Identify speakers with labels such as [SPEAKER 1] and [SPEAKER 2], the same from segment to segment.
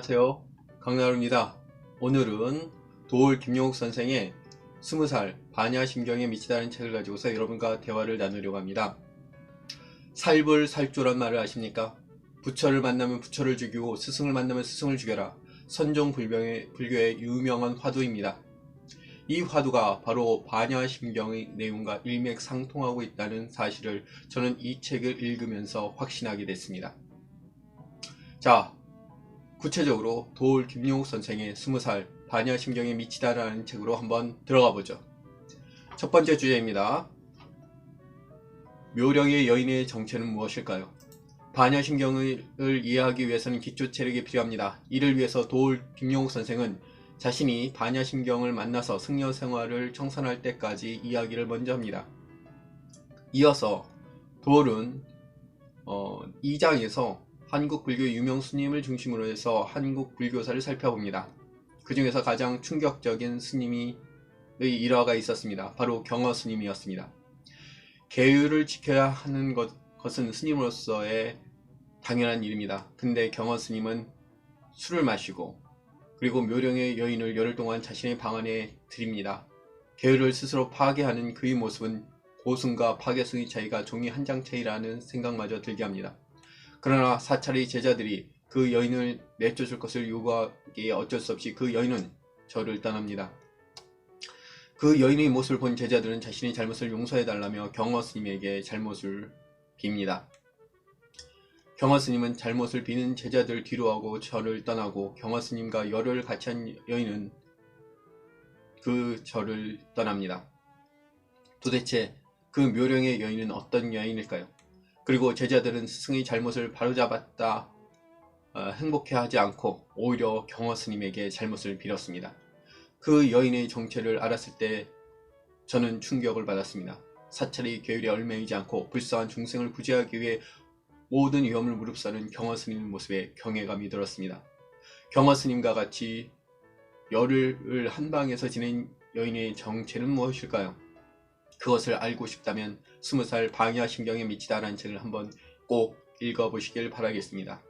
[SPEAKER 1] 안녕하세요. 강나루입니다. 오늘은 도올 김용욱 선생의 20살 반야심경에 미치다는 책을 가지고서 여러분과 대화를 나누려고 합니다. 살불살조란 말을 아십니까? 부처를 만나면 부처를 죽이고 스승을 만나면 스승을 죽여라. 선종불교의 유명한 화두입니다. 이 화두가 바로 반야심경의 내용과 일맥상통하고 있다는 사실을 저는 이 책을 읽으면서 확신하게 됐습니다. 자, 구체적으로 도올 김용욱 선생의 20살 반야심경에 미치다라는 책으로 한번 들어가 보죠. 첫 번째 주제입니다. 묘령의 여인의 정체는 무엇일까요? 반야심경을 이해하기 위해서는 기초 체력이 필요합니다. 이를 위해서 도올 김용욱 선생은 자신이 반야심경을 만나서 승려 생활을 청산할 때까지 이야기를 먼저 합니다. 이어서 도올은 2장에서 한국 불교 유명 스님을 중심으로 해서 한국 불교사를 살펴봅니다. 그 중에서 가장 충격적인 스님의 일화가 있었습니다. 바로 경허 스님이었습니다. 계율을 지켜야 하는 것은 스님으로서의 당연한 일입니다. 근데 경허 스님은 술을 마시고 그리고 묘령의 여인을 열흘 동안 자신의 방 안에 들입니다. 계율을 스스로 파괴하는 그의 모습은 고승과 파괴승의 차이가 종이 한 장 차이라는 생각마저 들게 합니다. 그러나 사찰의 제자들이 그 여인을 내쫓을 것을 요구하기에 어쩔 수 없이 그 여인은 절을 떠납니다. 그 여인의 모습을 본 제자들은 자신의 잘못을 용서해달라며 경허 스님에게 잘못을 빕니다. 경허 스님은 잘못을 비는 제자들 뒤로하고 절을 떠나고 경허 스님과 열을 같이 한 여인은 그 절을 떠납니다. 도대체 그 묘령의 여인은 어떤 여인일까요? 그리고 제자들은 스승의 잘못을 바로잡았다 행복해하지 않고 오히려 경허 스님에게 잘못을 빌었습니다. 그 여인의 정체를 알았을 때 저는 충격을 받았습니다. 사찰의 계율에 얽매이지 않고 불쌍한 중생을 구제하기 위해 모든 위험을 무릅쓰는 경허 스님의 모습에 경외감이 들었습니다. 경허 스님과 같이 열흘을 한 방에서 지낸 여인의 정체는 무엇일까요? 그것을 알고 싶다면 20살 반야심경에 미치다라는 책을 한번 꼭 읽어보시길 바라겠습니다.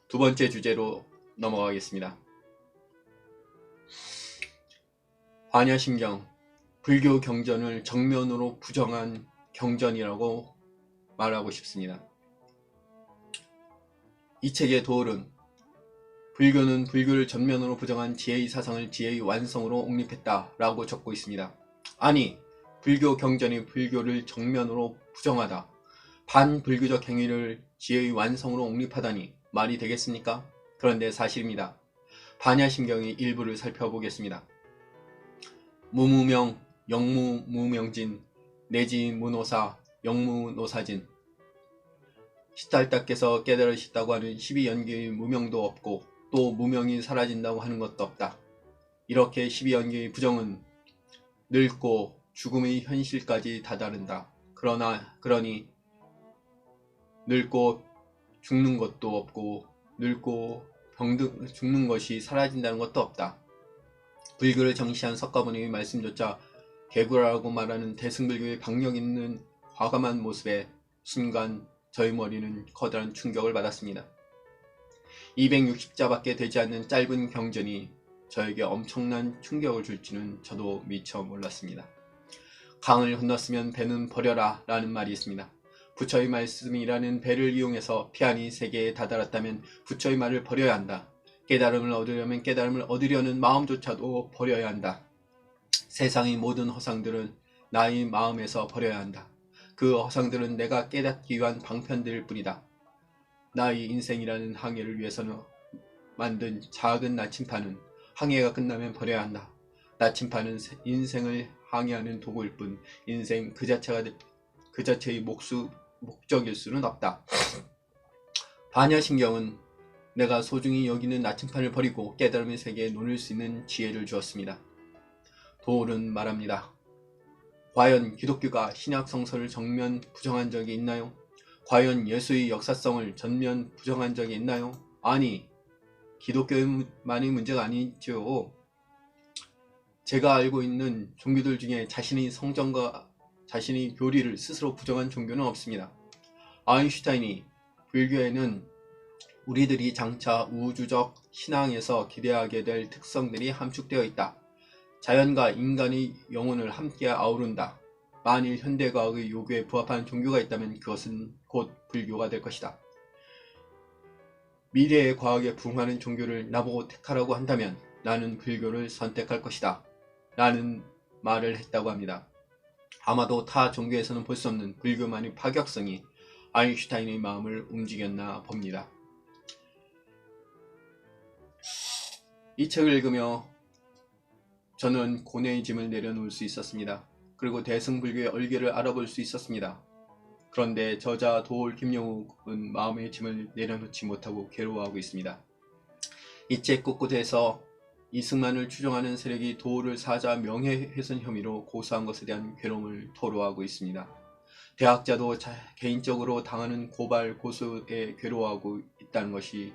[SPEAKER 1] 두 번째 주제로 넘어가겠습니다. 반야심경, 불교 경전을 정면으로 부정한 경전이라고 말하고 싶습니다. 이 책의 도올은 불교는 불교를 전면으로 부정한 지혜의 사상을 지혜의 완성으로 옹립했다라고 적고 있습니다. 아니, 불교 경전이 불교를 정면으로 부정하다, 반불교적 행위를 지혜의 완성으로 옹립하다니 말이 되겠습니까? 그런데 사실입니다. 반야심경의 일부를 살펴보겠습니다. 무무명, 영무무명진, 내지 무노사, 영무노사진. 시달다께서 깨달으셨다고 하는 12연계의 무명도 없고 또 무명이 사라진다고 하는 것도 없다. 이렇게 12연계의 부정은 늙고 죽음의 현실까지 다다른다. 그러니 늙고 죽는 것도 없고 늙고 죽는 것이 사라진다는 것도 없다. 불교를 정시한 석가모니의 말씀조차 개구라라고 말하는 대승불교의 박력 있는 과감한 모습에 순간 저의 머리는 커다란 충격을 받았습니다. 260자밖에 되지 않는 짧은 경전이 저에게 엄청난 충격을 줄지는 저도 미처 몰랐습니다. 강을 건넜으면 배는 버려라 라는 말이 있습니다. 부처의 말씀이라는 배를 이용해서 피안이 세계에 다다랐다면 부처의 말을 버려야 한다. 깨달음을 얻으려면 깨달음을 얻으려는 마음조차도 버려야 한다. 세상의 모든 허상들은 나의 마음에서 버려야 한다. 그 허상들은 내가 깨닫기 위한 방편들일 뿐이다. 나의 인생이라는 항해를 위해서는 만든 작은 나침판은 항해가 끝나면 버려야 한다. 나침판은 인생을 항해하는 도구일 뿐 인생 그 자체의 목적일 수는 없다. 반야심경은 내가 소중히 여기는 나침판을 버리고 깨달음의 세계에 논을 수 있는 지혜를 주었습니다. 도올은 말합니다. 과연 기독교가 신약 성서를 정면 부정한 적이 있나요? 과연 예수의 역사성을 전면 부정한 적이 있나요? 아니, 기독교만의 문제가 아니죠. 제가 알고 있는 종교들 중에 자신의 성전과 자신의 교리를 스스로 부정한 종교는 없습니다. 아인슈타인이 불교에는 우리들이 장차 우주적 신앙에서 기대하게 될 특성들이 함축되어 있다. 자연과 인간의 영혼을 함께 아우른다. 만일 현대과학의 요구에 부합하는 종교가 있다면 그것은 곧 불교가 될 것이다. 미래의 과학에 부응하는 종교를 나보고 택하라고 한다면 나는 불교를 선택할 것이다. 라는 말을 했다고 합니다. 아마도 타 종교에서는 볼 수 없는 불교만의 파격성이 아인슈타인의 마음을 움직였나 봅니다. 이 책을 읽으며 저는 고뇌의 짐을 내려놓을 수 있었습니다. 그리고 대승불교의 얼개를 알아볼 수 있었습니다. 그런데 저자 도올 김영욱은 마음의 짐을 내려놓지 못하고 괴로워하고 있습니다. 이 책 곳곳에서 이승만을 추종하는 세력이 도올을 사자 명예훼손 혐의로 고소한 것에 대한 괴로움을 토로하고 있습니다. 대학자도 개인적으로 당하는 고발 고소에 괴로워하고 있다는 것이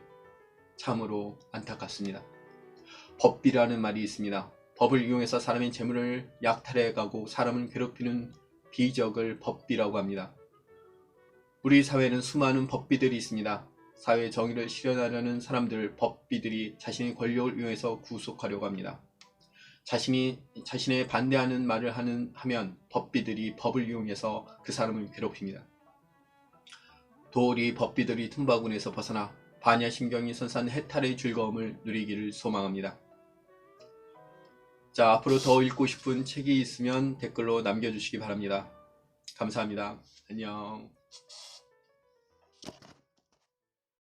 [SPEAKER 1] 참으로 안타깝습니다. 법비라는 말이 있습니다. 법을 이용해서 사람의 재물을 약탈해가고 사람을 괴롭히는 비적을 법비라고 합니다. 우리 사회에는 수많은 법비들이 있습니다. 사회 정의를 실현하려는 사람들, 법비들이 자신의 권력을 이용해서 구속하려고 합니다. 자신의 반대하는 말을 하면 법비들이 법을 이용해서 그 사람을 괴롭힙니다. 도리 법비들이 틈바구니에서 벗어나 반야심경이 선사한 해탈의 즐거움을 누리기를 소망합니다. 자, 앞으로 더 읽고 싶은 책이 있으면 댓글로 남겨주시기 바랍니다. 감사합니다. 안녕.